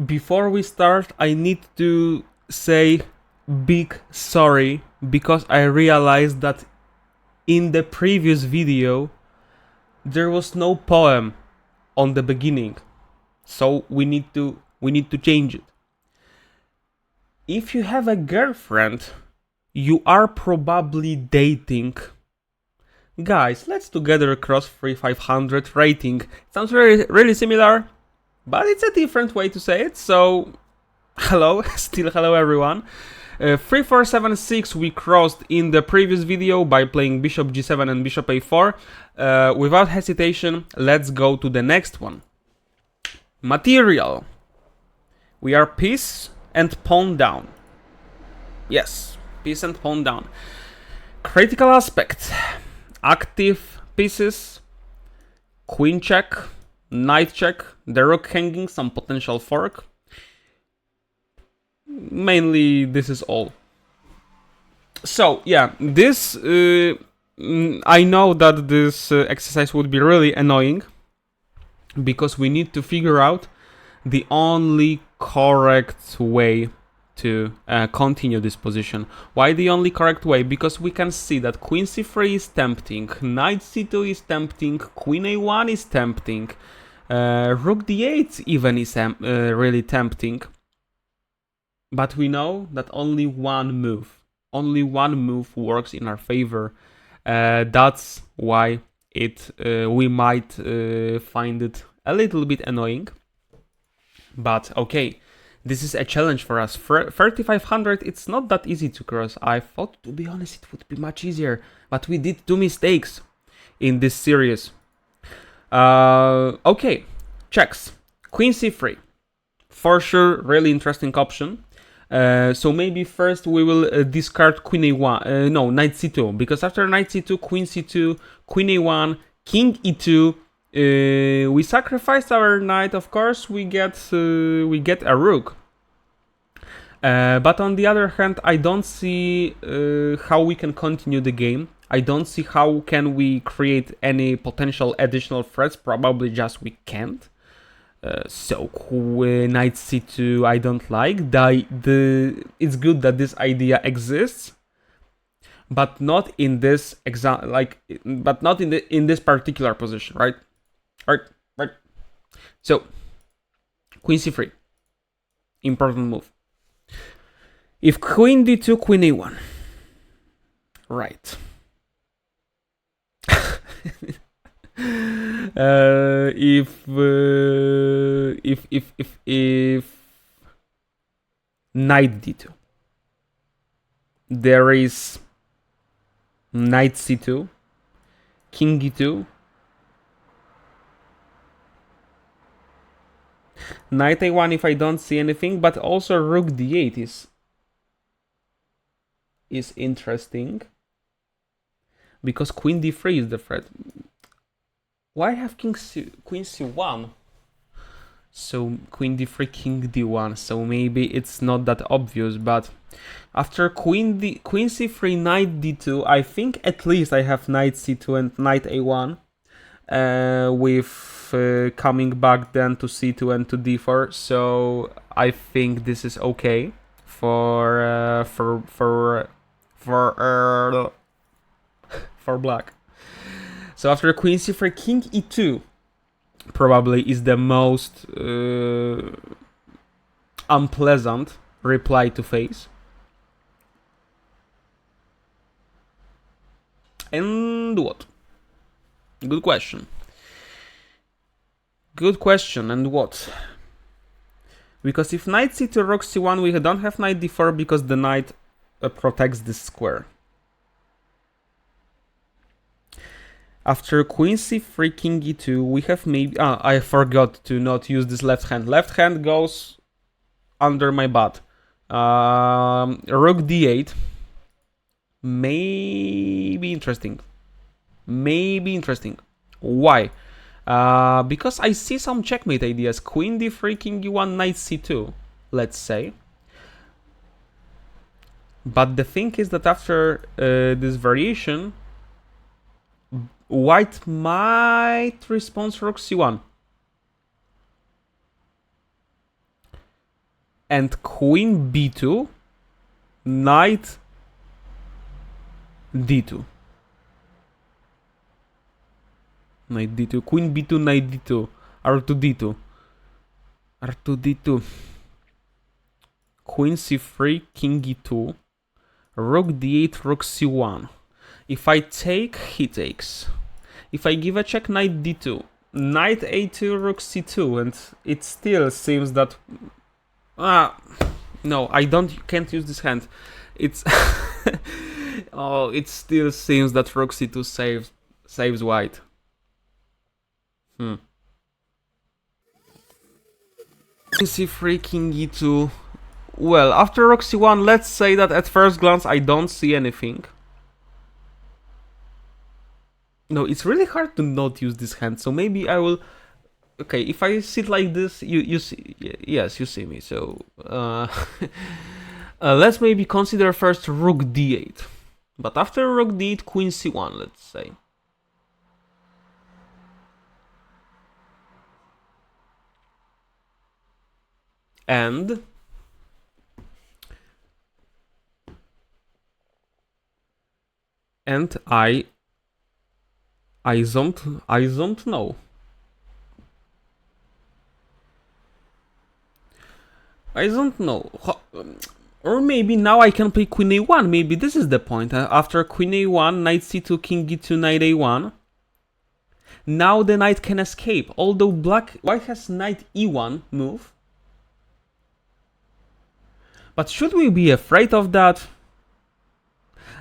Before we start, I need to say big sorry because I realized that in the previous video there was no poem on the beginning. So we need to change it. If you have a girlfriend, you are probably dating. Guys, let's together cross 3500 rating. Sounds really similar, but it's a different way to say it. So hello, still hello everyone. 3476 we crossed in the previous video by playing bishop g7 and bishop a4. Without hesitation, let's go to the next one. Material. We are piece and pawn down. Yes, piece and pawn down. Critical aspect. Active pieces. Queen check. Knight check. The rook hanging, some potential fork. Mainly this is all. So yeah, this I know that this exercise would be really annoying because we need to figure out the only correct way to continue this position. Why the only correct way? Because we can see that queen c3 is tempting, knight c2 is tempting, queen a1 is tempting, rook d8 even is really tempting. But we know that only one move works in our favor. That's why we might find it a little bit annoying. But okay, this is a challenge for us. 3500, it's not that easy to cross. I thought, to be honest, it would be much easier. But we did 2 mistakes in this series. Okay, checks. Queen c3. For sure, really interesting option. So maybe first we will discard queen a1, no, knight c2, because after knight c2, queen a1, king e2, we sacrifice our knight, of course, we get a rook. But on the other hand, I don't see how we can continue the game. I don't see how can we create any potential additional threats, probably just we can't. So knight c2 I don't like. It's good that this idea exists, but not in this but not in this particular position, right? Right. So queen c3, important move. If queen d2, queen a1, right. If knight d2, there is knight c2, king e2, knight a1 if I don't see anything, but also rook d8 is interesting because queen d3 is the threat. Why have queen c1? So queen d3, king d1. So maybe it's not that obvious, but after queen c3, knight d2, I think at least I have knight c2 and knight a1, with coming back then to c2 and to d4. So I think this is okay for black. So after queen c3, king e2 probably is the most unpleasant reply to face. And what? Good question. Good question, and what? Because if knight c2, rook c1, we don't have knight d4 because the knight protects this square. After queen c3, king e2, we have maybe... I forgot to not use this left hand. Left hand goes under my butt. Rook d8. Maybe interesting. Why? Because I see some checkmate ideas. Queen d3, king e1, knight c2, let's say. But the thing is that after this variation, white might respond rook c1. and queen b2, knight d2. Knight d2, queen b2, knight d2, r2 d2, r2 d2, queen c3, king e2, rook d8, rook c1. If I take, he takes. If I give a check, knight d2, knight a2, rook c2, and it still seems that... no, can't use this hand. It's... oh, it still seems that rook c2 saves white. c3, king e2. Well, after rook c1, let's say that at first glance I don't see anything. No, it's really hard to not use this hand, so maybe I will... Okay, if I sit like this, you see... Yes, you see me, so... let's maybe consider first rook d8. But after rook d8, queen c1, let's say. And I don't know. I don't know. Or maybe now I can play queen a1. Maybe this is the point. After queen a1, knight c2, king e2, knight a1. Now the knight can escape. Although white has knight e1 move. But should we be afraid of that?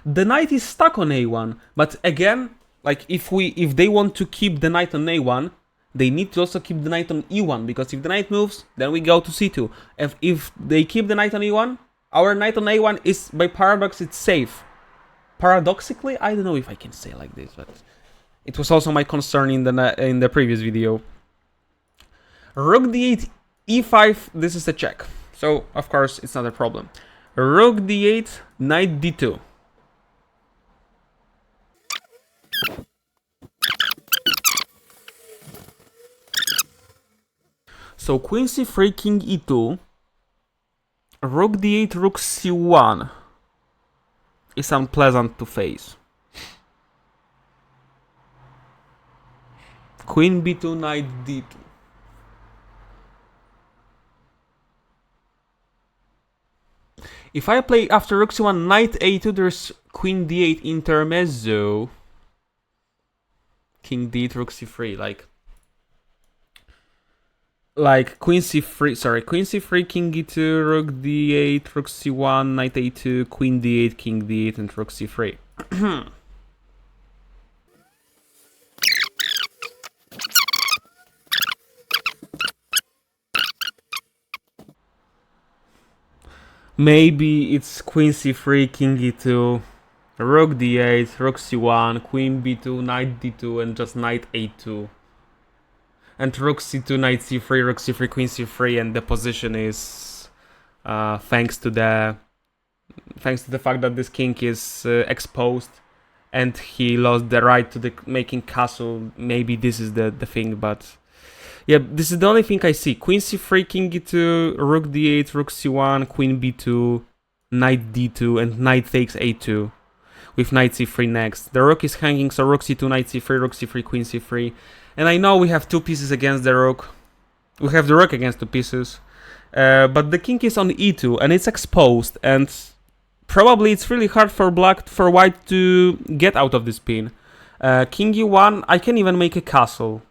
The knight is stuck on a1. But again, like if they want to keep the knight on a1, they need to also keep the knight on e1, because if the knight moves, then we go to c2. If they keep the knight on e1, our knight on a1 is, by paradox, it's safe. Paradoxically, I don't know if I can say like this, but it was also my concern in the previous video. Rook d8, e5, this is a check. So, of course, it's not a problem. Rook d8, knight d2. So queen c3, king e2, rook d8, rook c1 is unpleasant to face. Queen b2, knight d2. If I play after rook c1, knight a2, there's queen d8 intermezzo. King d8, rook c3, like queen c3, sorry, queen c3, king e2, rook d8, rook c1, knight a2, queen d8, king d8, and rook c3. Maybe it's queen c3, king e2, rook d8, rook c1, queen b2, knight d2, and just knight a2. And rook c2, knight c3, rook c3, queen c3, and the position is thanks to the fact that this king is exposed, and he lost the right to the making castle. Maybe this is the thing, but yeah, this is the only thing I see. Queen c3, king e2, rook d8, rook c1, queen b2, knight d2, and knight takes a2. With knight c3 next. The rook is hanging, so rook c2, knight c3, rook c3, queen c3. And I know we have two pieces against the rook. We have the rook against two pieces. But the king is on e2, and it's exposed. And probably it's really hard for white to get out of this pin. King e1, I can even make a castle.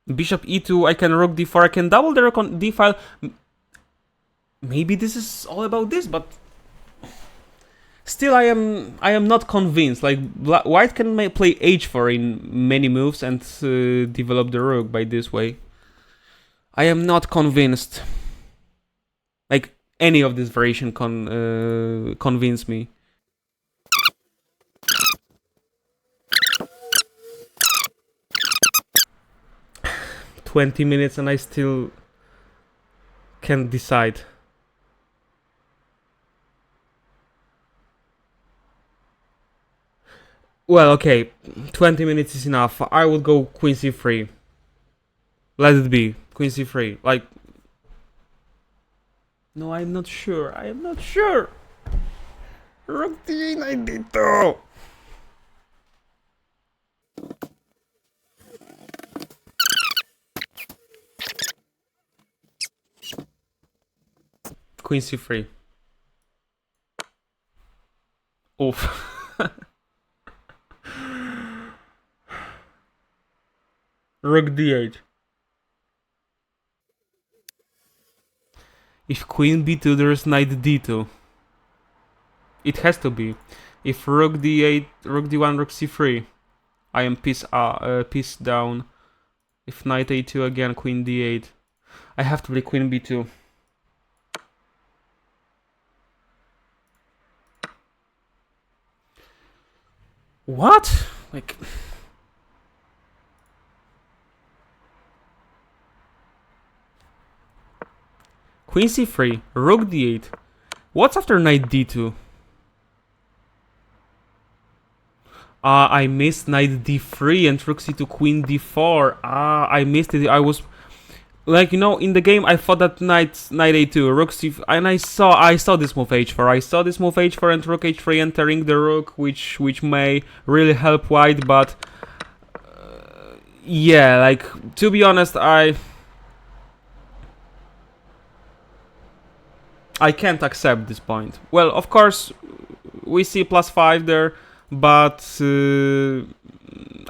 Bishop e2, I can rook d4, I can double the rook on d file. Maybe this is all about this, but still I am not convinced. Like, white can play h4 in many moves and develop the rook by this way. I am not convinced. Like, any of this variation convince me. "20 minutes and I still can't decide." Well, okay, 20 minutes is enough. I would go queen c3. Let it be, queen c3. Like, No, I'm not sure. I am not sure. Rook d8, knight d2. Queen c3. Oof. Rook d8. If queen b2, there's knight d2. It has to be. If rook d8, rook d1, rook c3, I am piece down. If knight a2 again, queen d8, I have to play queen b2. What? Like, queen c3, rook d8. What's after knight d2? I missed knight d3 and rook c2, queen d4. I missed it. I was like, in the game I thought that knight a2, rook c, and I saw this move h4. I saw this move h4 and rook h3 entering the rook, which may really help white, but yeah, like, to be honest, I can't accept this point. Well, of course, we see +5 there, but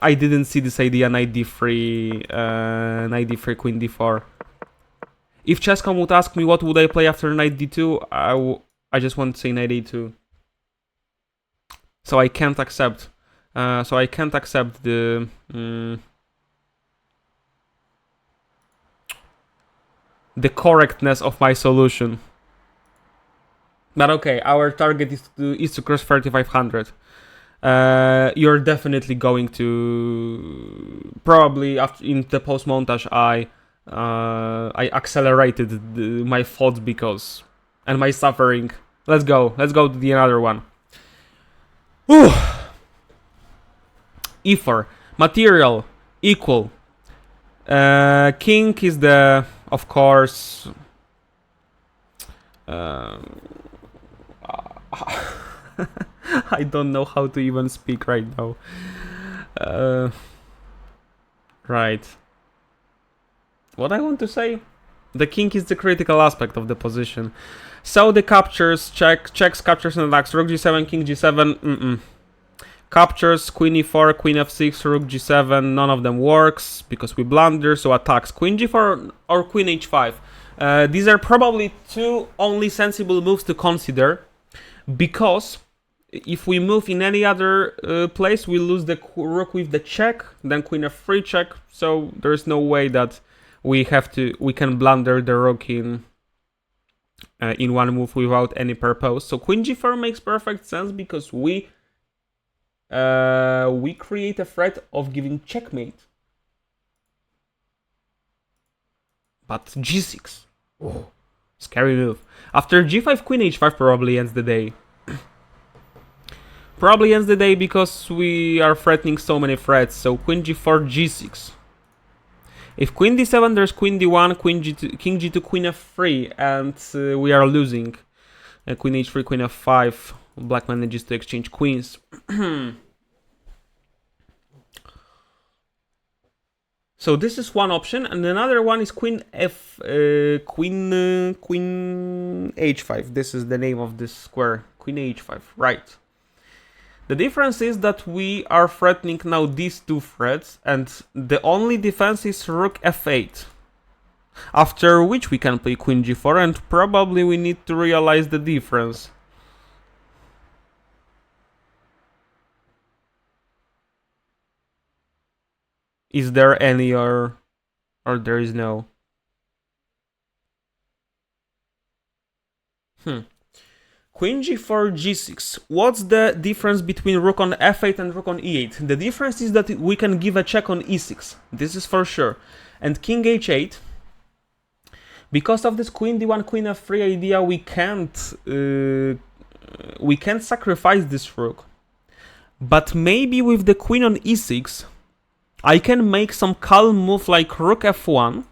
I didn't see this idea knight d3, queen d4. If Chess.com would ask me what would I play after knight d2, I just want to say knight a2. So I can't accept. The the correctness of my solution. But okay, our target is to cross 3500. You're definitely going to probably in the post montage. I accelerated my thoughts and my suffering. Let's go to the another one. Ooh. E4 material equal. King is the, of course. I don't know how to even speak right now. Right. What I want to say? The king is the critical aspect of the position. So the captures, checks, captures and attacks. Rook g7, king g7, Captures, queen e4, queen f6, rook g7, none of them works because we blunder, so attacks. Queen g4 or queen h5. These are probably two only sensible moves to consider, because if we move in any other place, we lose the rook with the check, then queen f3 check, so there's no way that we can blunder the rook in one move without any purpose. So queen g4 makes perfect sense because we create a threat of giving checkmate. But g6, oh, scary move. After g5, queen h5 probably ends the day. Probably ends the day because we are threatening so many threats. So queen g4, g6. If queen d7, there's queen d1, queen g2, king g2, queen f3, and we are losing. Queen h3, queen f5. Black manages to exchange queens. So this is one option, and another one is queen h5. This is the name of this square. Queen h5, right. The difference is that we are threatening now these two threats, and the only defense is rook f8. After which we can play queen g4, and probably we need to realize the difference. Is there any or there is no? Queen g4, g6. What's the difference between rook on f8 and rook on e8? The difference is that we can give a check on e6. This is for sure. And king h8. Because of this queen d1, queen f3 idea, we can't sacrifice this rook. But maybe with the queen on e6, I can make some calm move like rook f1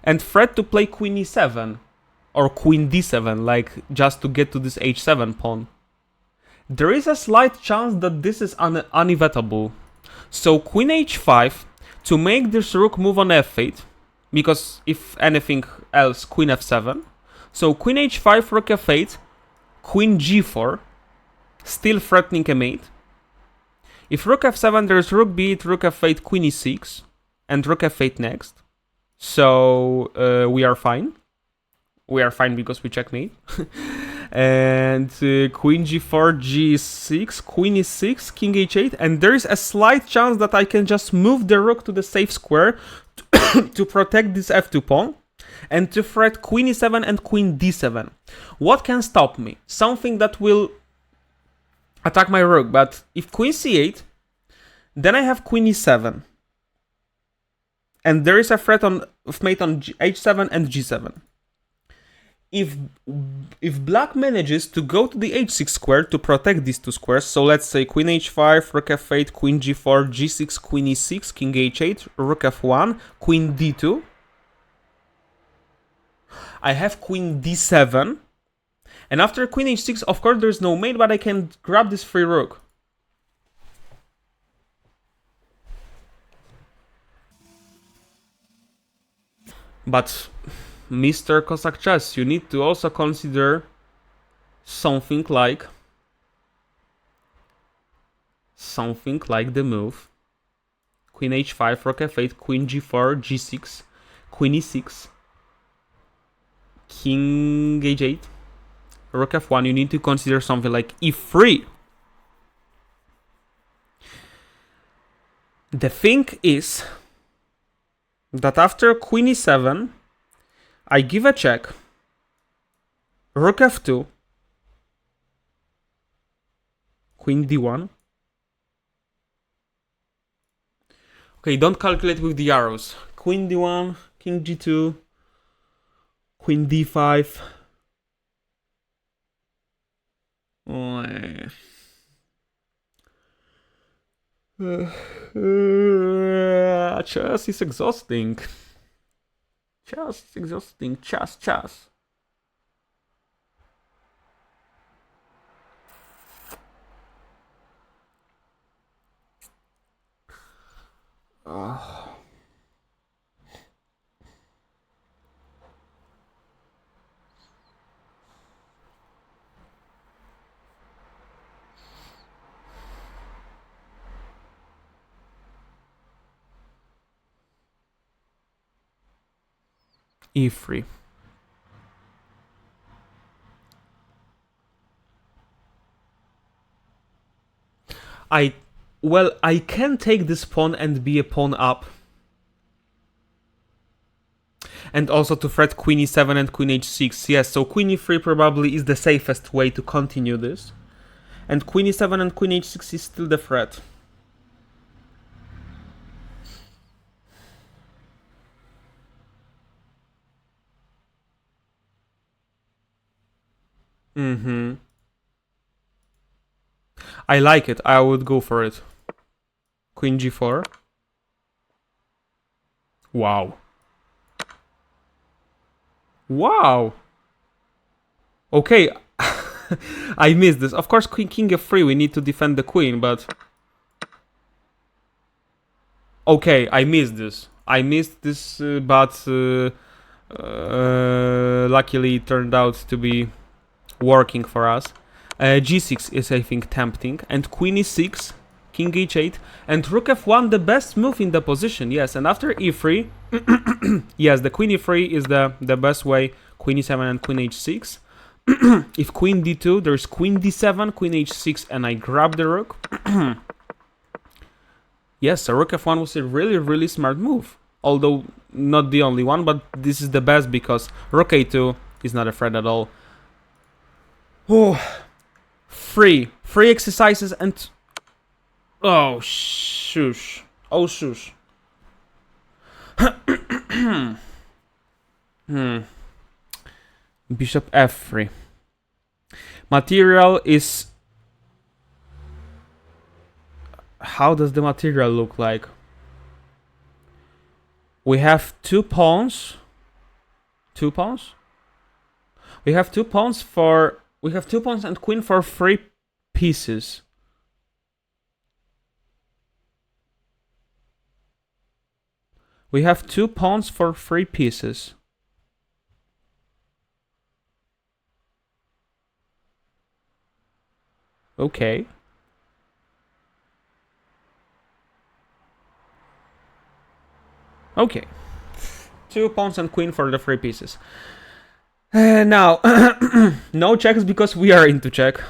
and threat to play queen e7. or queen d7, like just to get to this h7 pawn. There is a slight chance that this is unevatable. So queen h5 to make this rook move on f8, because if anything else, queen f7. So queen h5, rook f8, queen g4, still threatening a mate. If rook f7, there's rook b8, rook f8, queen e6, and rook f8 next. So we are fine. We are fine because we checkmate. And queen g4, g6, queen e6, king h8, and there is a slight chance that I can just move the rook to the safe square to protect this f2 pawn and to threat queen e7 and queen d7. What can stop me? Something that will attack my rook, but if queen c8, then I have queen e7. And there is a threat of mate on h7 and g7. If black manages to go to the h6 square to protect these two squares, so let's say queen h5, rook f8, queen g4, g6, queen e6, king h8, rook f1, queen d2, I have queen d7, and after queen h6, of course there's no mate, but I can grab this free rook. But Mr. KosakChess, you need to also consider something like the move queen h5, rook f8, queen g4, g6, queen e6, king h8, rook f1. You need to consider something like e3. The thing is that after queen e7, I give a check, rook f2, queen d1. Okay, don't calculate with the arrows. Queen d1, king g2, queen d5. Chess is exhausting. Chess is exhausting. Chess. e3. I can take this pawn and be a pawn up. And also to threat queen e7 and queen h6. Yes, so queen e3 probably is the safest way to continue this. And queen e7 and queen h6 is still the threat. I like it. I would go for it. Queen g4. Wow. Okay. I missed this. Of course, king f3, we need to defend the queen, but... Okay, I missed this. But luckily it turned out to be working for us. g6 is, I think, tempting. And queen e6, king h8, and rook f1, the best move in the position. Yes, and after e3, yes, the queen e3 is the best way. Queen e7 and queen h6. If queen d2, there's queen d7, queen h6, and I grab the rook. Yes, so rook f1 was a really smart move. Although not the only one, but this is the best because rook a2 is not a threat at all. Oh, free exercises and... Oh, shush. Oh, shush. Bishop f3. Material is... How does the material look like? We have two pawns. We have two pawns and queen for 3 pieces. We have 2 pawns for 3 pieces. Okay. Okay. 2 pawns and queen for the 3 pieces. Now, no checks because we are into check.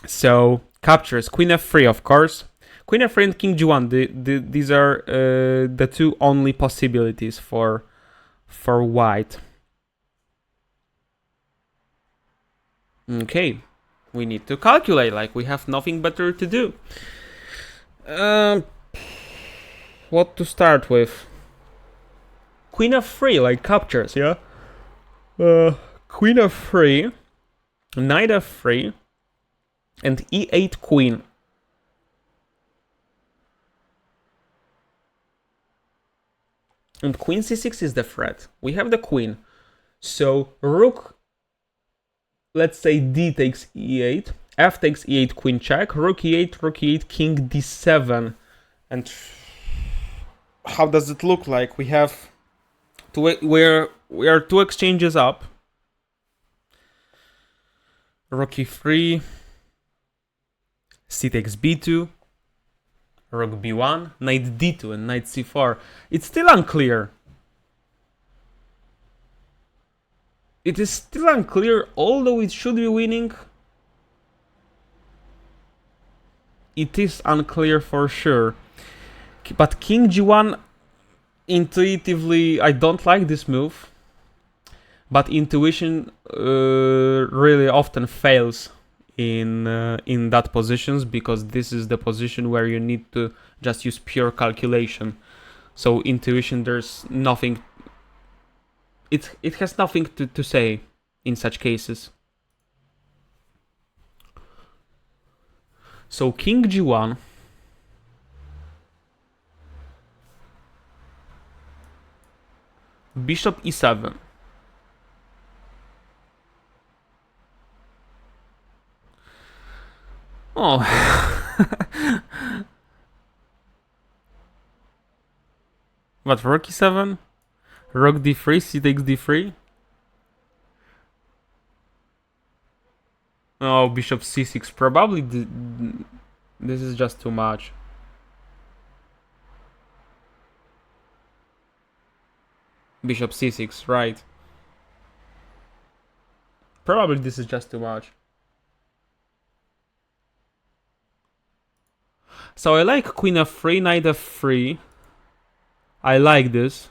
So, captures. Queen f3, of course. Queen f3 and king g1. These are the 2 only possibilities for white. Okay. We need to calculate, like we have nothing better to do. What to start with? Queen f3, like captures, yeah? Queen f3, knight f3, and e8 queen. And queen c6 is the threat. We have the queen. So rook, let's say d takes e8, f takes e8, queen check, rook e8, king d7. And how does it look like? We have we are 2 exchanges up. Rook e3, c takes b2, rook b1, knight d2, and knight c4. It's still unclear. It is still unclear, although it should be winning. It is unclear for sure. But king g1, intuitively, I don't like this move. But intuition really often fails in that positions, because this is the position where you need to just use pure calculation. So intuition, there's nothing. It has nothing to say in such cases. So king g1. Bishop e7. Oh. What, rook e7? Rook d3, c takes d3? Oh, bishop c6. Probably this is just too much. Bishop c6, right. Probably this is just too much. So I like queen f3, knight f3. I like this.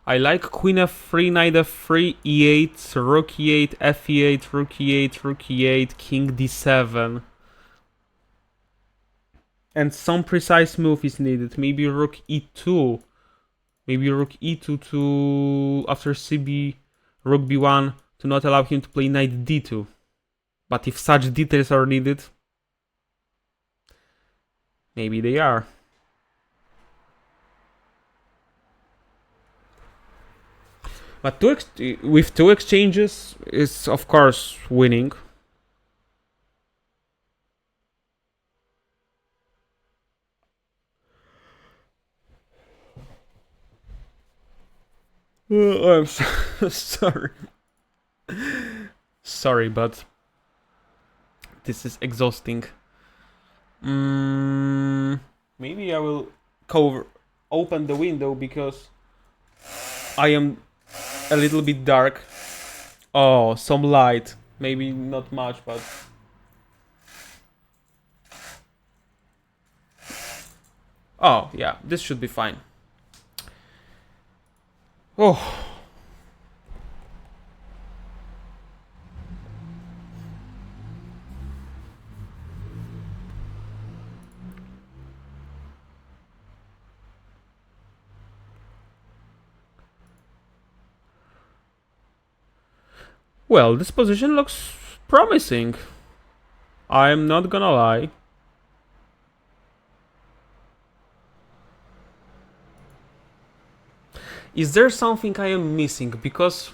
I like queen f3, knight f3, e8, rook e8, f e8, rook e8, rook e8, king d7. And some precise move is needed. Maybe rook e2. Maybe rook e2 to after cb, rook b1 to not allow him to play knight d2. But if such details are needed, maybe they are. But with 2 exchanges, is of course winning. I'm sorry. Sorry, but this is exhausting. Maybe I will open the window because I am a little bit dark. Oh, some light. Maybe not much, but... Oh, yeah, this should be fine. Oh. Well, this position looks promising. I'm not gonna lie. Is there something I am missing? Because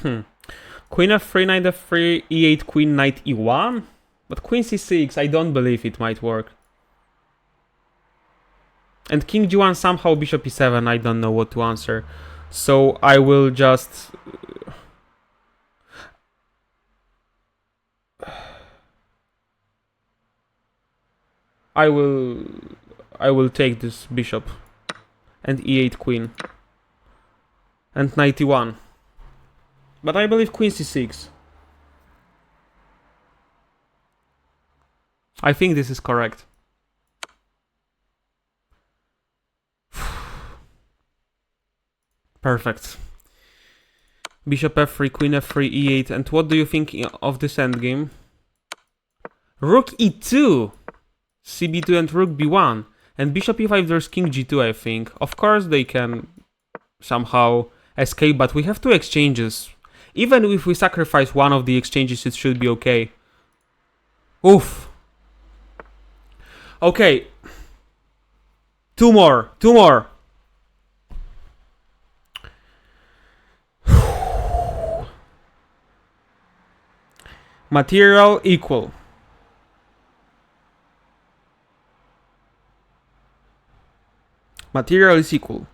Queen f3, knight f3, e8, queen, knight e1? But queen c6, I don't believe it might work. And king g1, somehow bishop e7, I don't know what to answer. So I will just... I will take this bishop. And e8 queen. And knight e1. But I believe queen c6. I think this is correct. Perfect. Bishop f3, queen f3, e8. And what do you think of this endgame? Rook e2! cb2 and rook b1. And bishop e5, there's king g2, I think. Of course they can somehow escape, but we have two exchanges. Even if we sacrifice one of the exchanges, it should be okay. Oof. Okay. Two more. Material equal. Material is equal.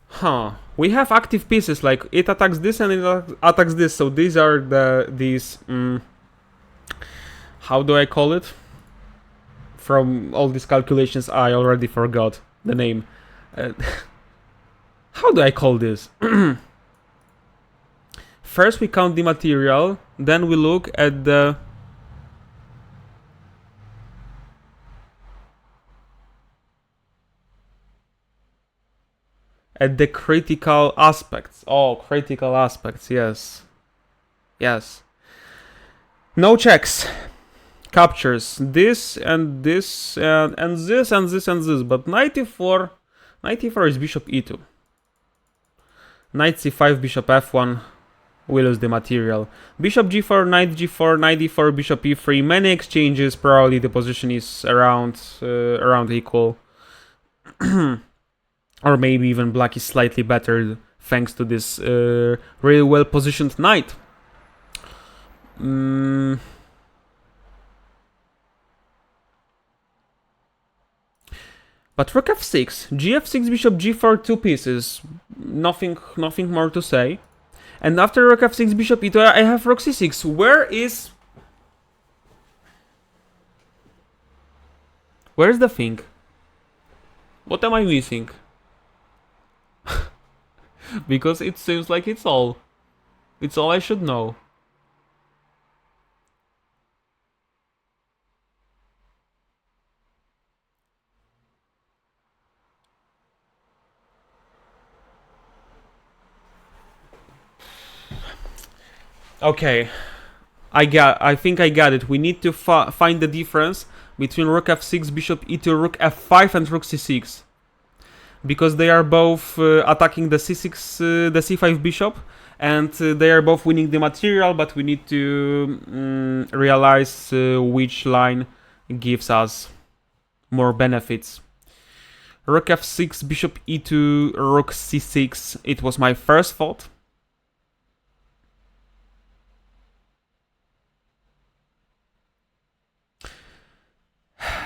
Huh. We have active pieces, like it attacks this and it attacks this, so these are these how do I call it? From all these calculations, I already forgot the name. How do I call this? First we count the material, then we look at the critical aspects. Oh, critical aspects, yes. Yes. No checks. Captures. This and this and this and this and this. But knight e4. Knight e4 is bishop e2. Knight c5, bishop f1. We lose the material. Bishop g4, knight g4, knight e4, bishop e3. Many exchanges. Probably the position is around equal. Or maybe even black is slightly better thanks to this really well positioned knight. But rook f6, gf6, bishop g4, two pieces. Nothing more to say. And after rook f6, bishop e2, I have rook c6. Where's the thing? What am I missing? Because it seems like it's all I should know. Okay, I think I got it. We need to find the difference between rook f6, bishop e2, rook f5, and rook c6. Because they are both attacking the c6, the c5 bishop, and they are both winning the material, but we need to realize which line gives us more benefits. Rook f6, bishop e2, rook c6. It was my first thought.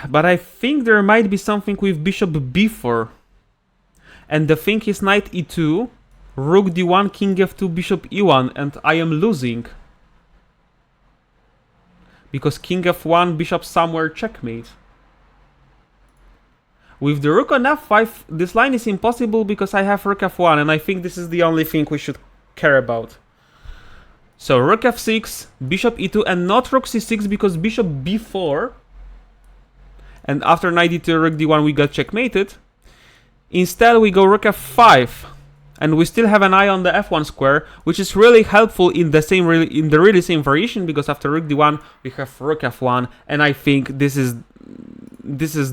But I think there might be something with bishop b4. And the thing is knight e2, rook d1, king f2, bishop e1, and I am losing. Because king f1, bishop somewhere, checkmate. With the rook on f5, this line is impossible because I have rook f1, and I think this is the only thing we should care about. So rook f6, bishop e2, and not rook c6 because bishop b4. And after knight e2, rook d1, we got checkmated. Instead, we go rook f5, and we still have an eye on the f1 square, which is really helpful in the really same variation, because after rook d1 we have rook f1, and I think this is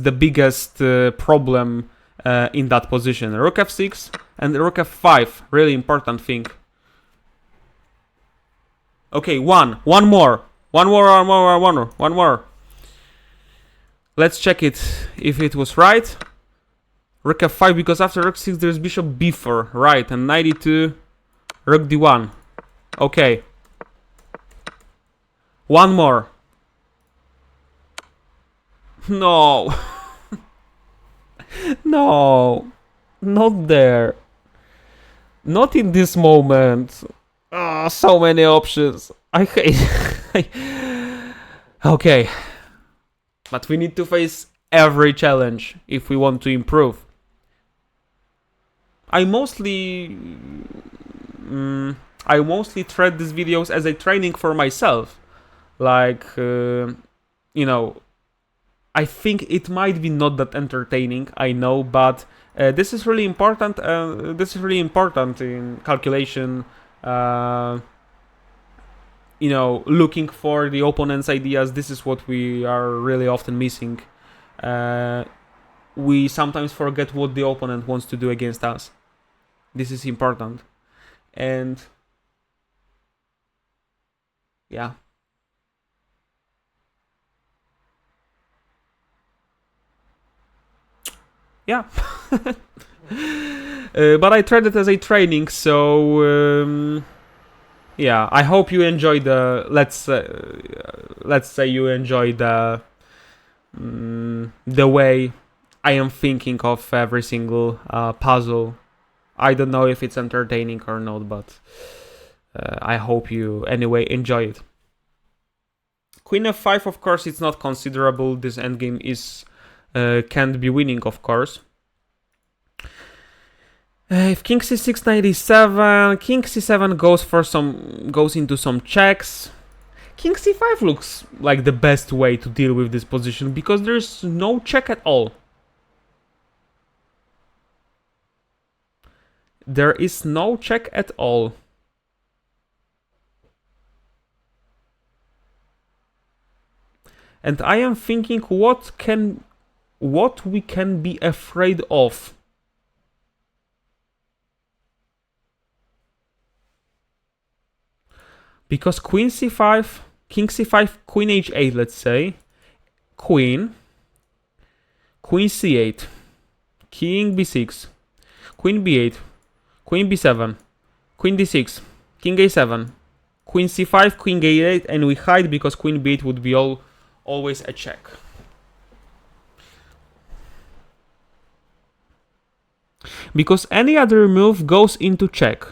the biggest problem in that position. Rook f6 and rook f5, really important thing. Okay, one more. Let's check it if it was right. Rook f5 because after rook 6 there's bishop b4. Right, and knight e2, rook d1. Okay. One more. No. No. Not there. Not in this moment. Ah, so many options. I hate. Okay. But we need to face every challenge if we want to improve. I mostly thread these videos as a training for myself. Like, you know, I think it might be not that entertaining, I know, but this is really important. This is really important in calculation. Looking for the opponent's ideas. This is what we are really often missing. We sometimes forget what the opponent wants to do against us. This is important. And yeah. Yeah. But I tried it as a training, so yeah. I hope you enjoy the. Let's say you enjoy the way I am thinking of every single puzzle. I don't know if it's entertaining or not, but I hope you anyway enjoy it. Queen f5, of course, it's not considerable. This endgame is can't be winning, of course. If king c6, knight e7, king c7 goes into some checks. King c5 looks like the best way to deal with this position because there's no check at all. There is no check at all. And I am thinking what we can be afraid of. Because queen c5, king c5, queen h8, let's say, queen c8, king b6, queen b8, queen b7, queen d6, king a7, queen c5, queen a8, and we hide because queen b8 would be always a check. Because any other move goes into check.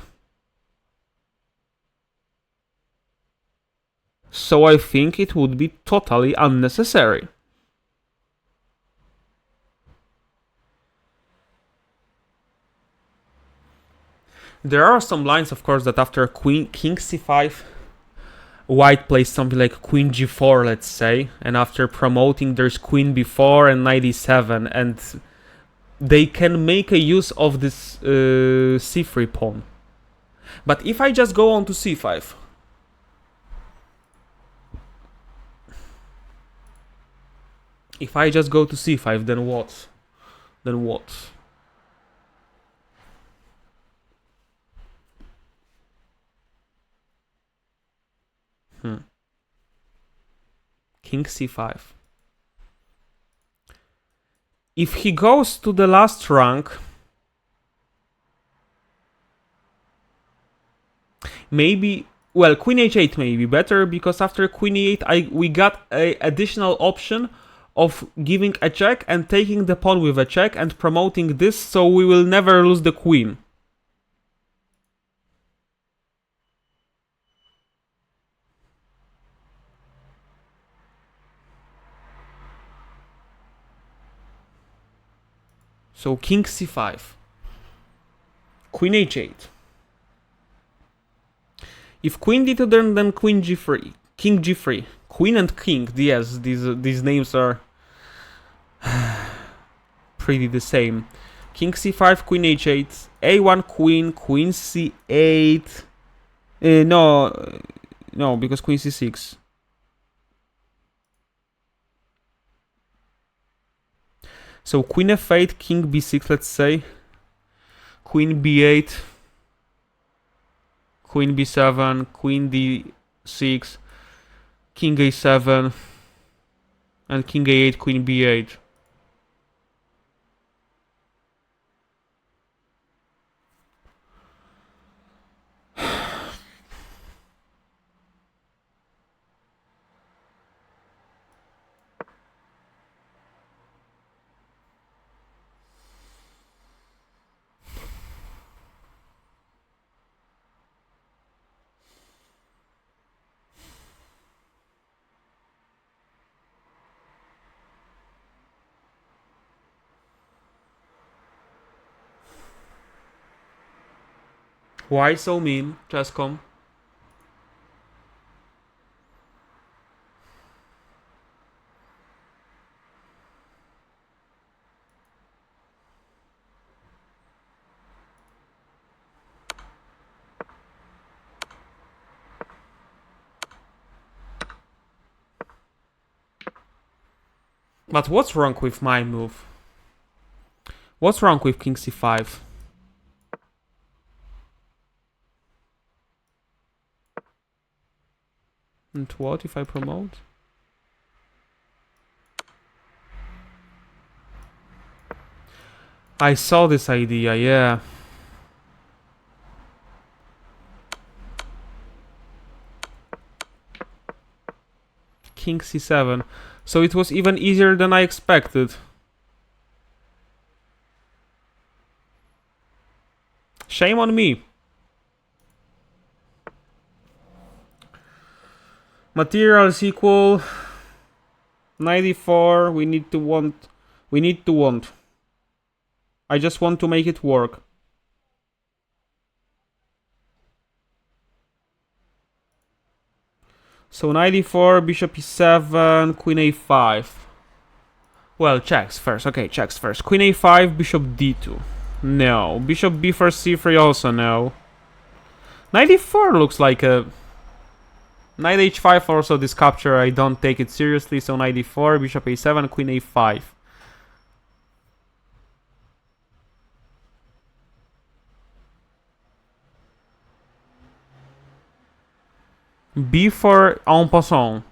So I think it would be totally unnecessary. There are some lines, of course, that after king c5, white plays something like queen g4, let's say, and after promoting there's queen b4 and knight e7, and they can make a use of this c3 pawn. But if I just go on to c5, if I just go to c5, then what? Then what? King c5. If he goes to the last rank, maybe, well, queen h8 may be better, because after queen e8 we got an additional option of giving a check and taking the pawn with a check and promoting this, so we will never lose the queen. So king c5, queen h8. If queen d2, then queen g3, king g3, queen and king. Yes, these names are pretty the same. King c5, queen h8, a1 queen, queen c8. No, because queen c6. So queen f8, king b6, let's say. Queen b8, queen b7, queen d6, king a7, and king a8, queen b8. Why so mean, Chesscom? But what's wrong with my move? What's wrong with king c5? And what if I promote? I saw this idea, yeah. King c7. So it was even easier than I expected. Shame on me. Materials equal 94. We need to want. I just want to make it work. So 94, bishop e7, queen a5. Well, checks first. Okay, checks first. Queen a5, bishop d2. No. Bishop b4, c3 also no. Knight e4 looks like a... Knight h5 also this capture, I don't take it seriously. So knight e4, bishop a7, queen a5. b4 en passant.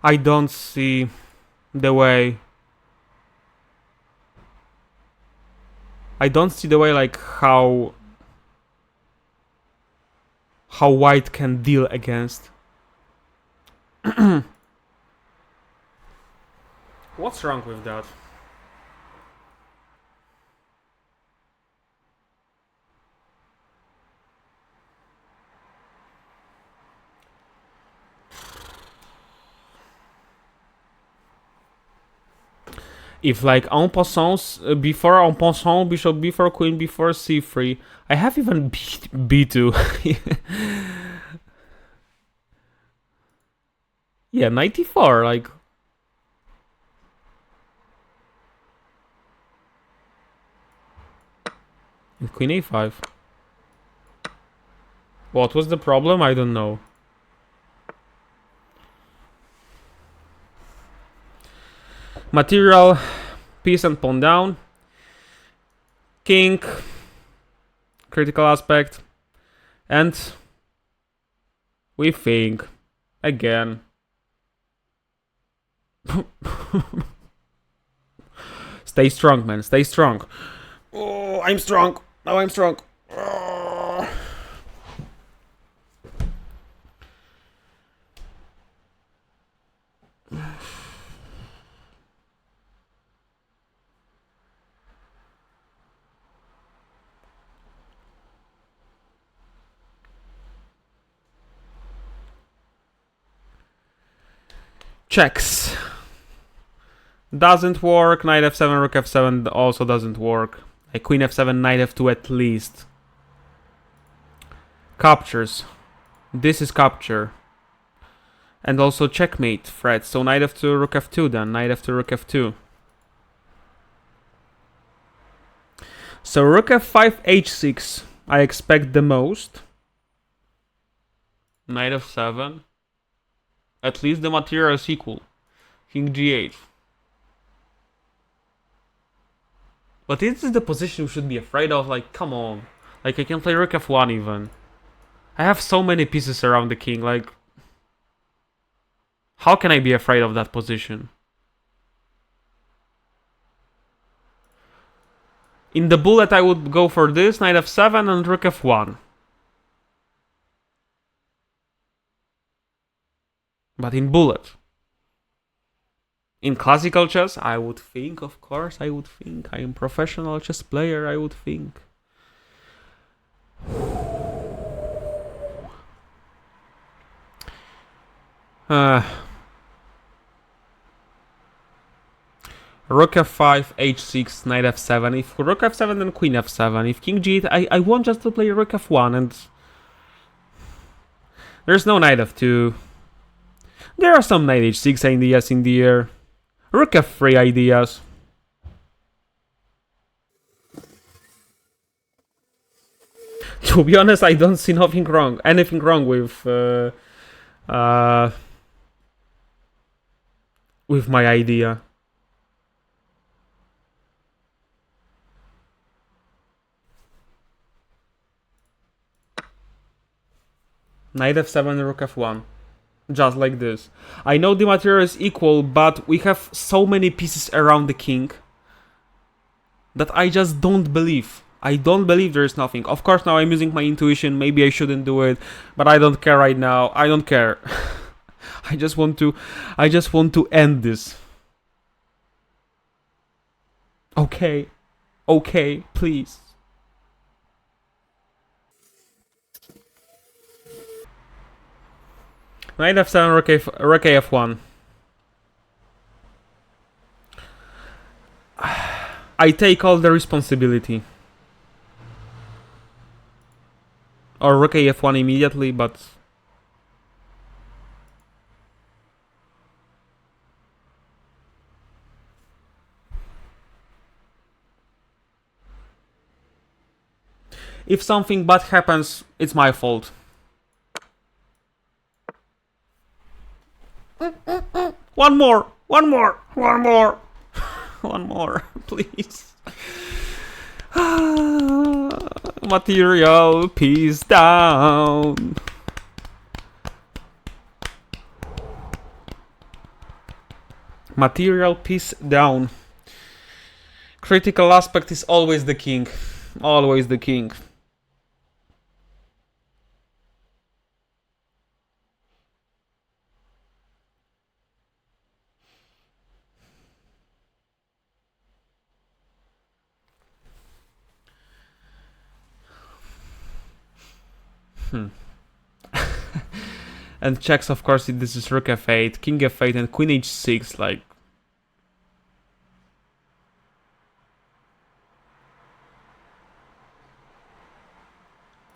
I don't see the way. I don't see the way like how white can deal against. What's wrong with that? If like en passant, before en passant, bishop b4, queen b4, c3. I have even b2. Yeah, 94, like... And queen a5. What was the problem? I don't know. Material, piece and pawn down. King, critical aspect. And we think again. Stay strong, man. Stay strong. Oh, I'm strong. Now I'm strong. Oh. Checks. Doesn't work. Knight f7, rook f7 also doesn't work. A queen f7, knight f2 at least. Captures. This is capture. And also checkmate threat. So knight f2, rook f2 then. Knight f2, rook f2. So rook f5, h6. I expect the most. Knight f7. At least the material is equal. King g8. But this is the position we should be afraid of. Like, come on. Like, I can play rook f1 even. I have so many pieces around the king, like... How can I be afraid of that position? In the bullet I would go for this, knight f7 and rook f1. But in bullet. In classical chess, I would think, of course, I would think. I am professional chess player, I would think. Rook f5, h6, knight f7. If rook f7, then queen f7. If king g8, I want just to play rook f1 and... There's no knight f2. There are some knight h6 ideas in the air. Rook f3 ideas. To be honest, I don't see anything wrong with my idea. Knight f7, rook f1. Just like this. I know the material is equal, but we have so many pieces around the king that I just don't believe. I don't believe there is nothing. Of course, now I'm using my intuition. Maybe I shouldn't do it, but I don't care right now. I don't care. I just want to end this. Okay. Okay, please. Knight f7, rook f1. I take all the responsibility. Or rook f1 immediately, but... If something bad happens, it's my fault. One more! One more! One more! One more, please. Material piece down. Material piece down. Critical aspect is always the king. Always the king. And checks, of course, this is rook f8, king f8, and queen h6, like...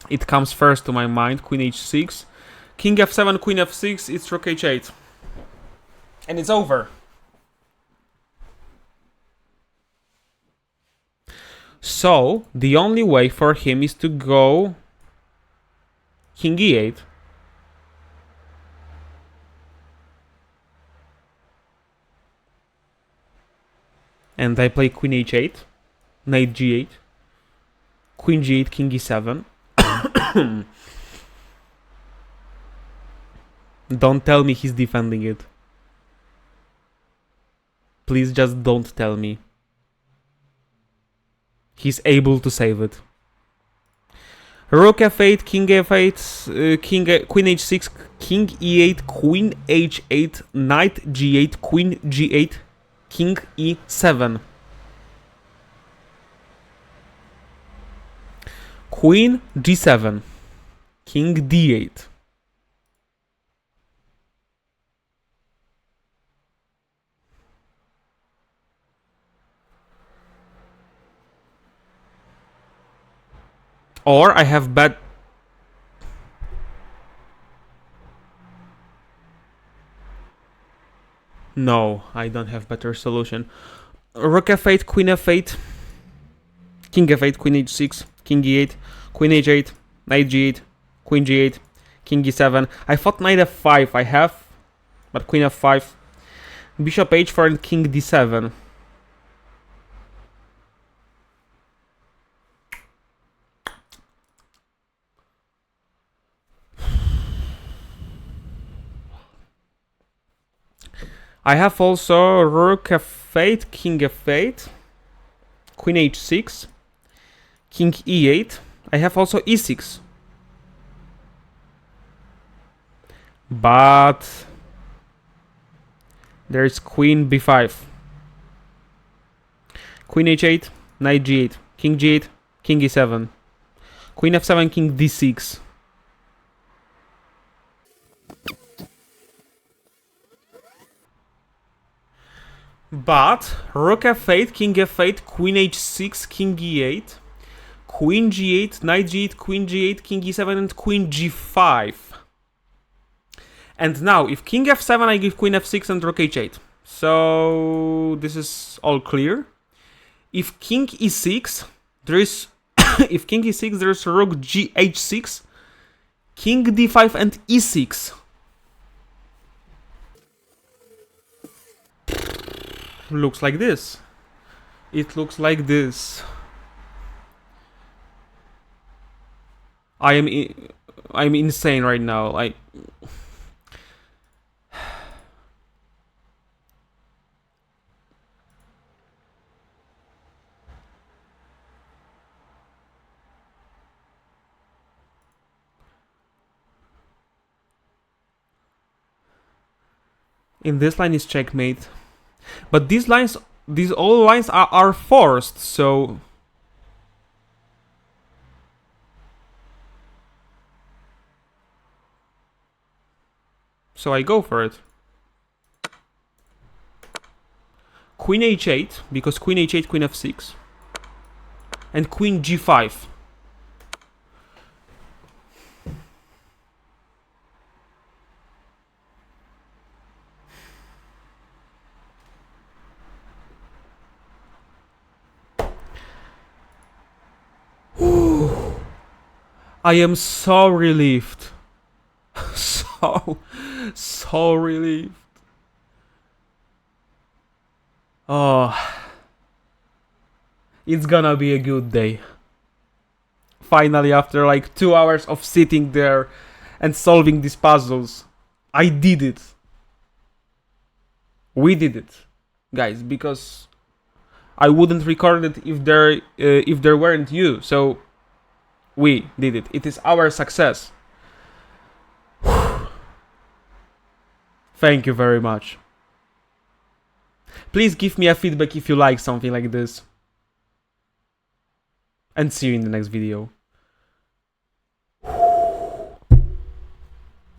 It comes first to my mind, queen h6. King f7, queen f6, it's rook h8. And it's over. So, the only way for him is to go... King e8. And I play queen h8, knight g8, queen g8, king e7. Don't tell me he's defending it. Please just don't tell me. He's able to save it. Rook f8, king f8, queen h6, king e8, queen h8, knight g8, queen g8, king e7. Queen g7, king d8. Or I have bad... No, I don't have better solution. Rook f8, queen f8, king f8, queen h6, king e8, queen h8, knight g8, queen g8, king e7. I thought knight f5 I have, but queen f5. Bishop h4 and king d7. I have also rook f8, king f8, queen h6, king e8. I have also e6. But there's queen b5. Queen h8, knight g8, king g8, king e7. Queen f7, king d6. But rook f8, king f8, queen h6, king e8, queen g8, knight g8, queen g8, king e7, and queen g5. And now, if king f7, I give queen f6 and rook h8. So this is all clear. If king e6, there is if king e6, there's rook gh6, king d5, and e6. Looks like this. It looks like this. I'm insane right now. In this line is checkmate. But these all lines are forced, so... So I go for it. Queen h8, because queen h8, queen f6. And queen g5. I am so relieved. So relieved. Oh. It's gonna be a good day. Finally, after like 2 hours of sitting there and solving these puzzles, I did it. We did it, guys, because I wouldn't record it if there weren't you. So we did it. It is our success. Thank you very much. Please give me a feedback if you like something like this. And see you in the next video.